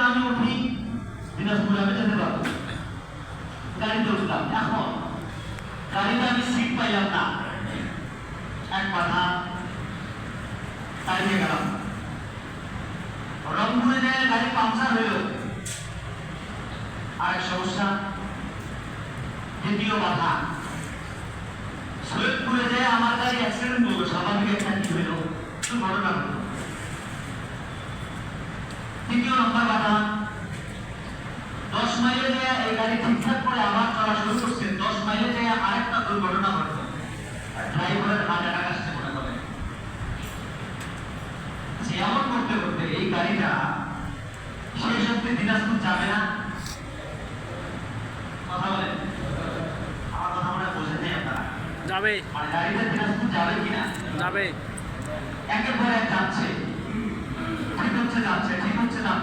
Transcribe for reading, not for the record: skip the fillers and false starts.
আমি উঠি দিনাজপুরে আমি যেতে পারবো, গাড়িতে উঠলাম। এখন গাড়িতে আমি সিট পাইলাম না, এক কথা দাঁড়িয়ে গেলাম। রংপুরে যায় গাড়ি পাংচার হইল, আরেক সমস্যা। দ্বিতীয় বাধা, সৈয়দপুরে যায় আমার গাড়ি অ্যাক্সিডেন্ট হলো, স্বাভাবিক একটা কি হইল, ঘটনা হলো। তৃতীয় নম্বর বাধা, 10 মাইলে যায় এই গাড়ি ঠিকঠাক করে আবার চলা শুরু করছে, 10 মাইলে যায় আরেকটা দুর্ঘটনা ঘটলো, ড্রাইভারের হার্ট অ্যাটাক আসছে মনে করে। এমন করতে করতে এই গাড়িটা শেষ অব্দি দিনাজপুর যাবে না। কথা বলেন, আমার কথা মনে বোঝেন নাই আপনারা? যাবে, মানে গাড়িটা দিনাজপুর যাবে কিনা? যাবে। একের পর এক যাচ্ছে, ঠিক হচ্ছে, যাচ্ছে, ঠিক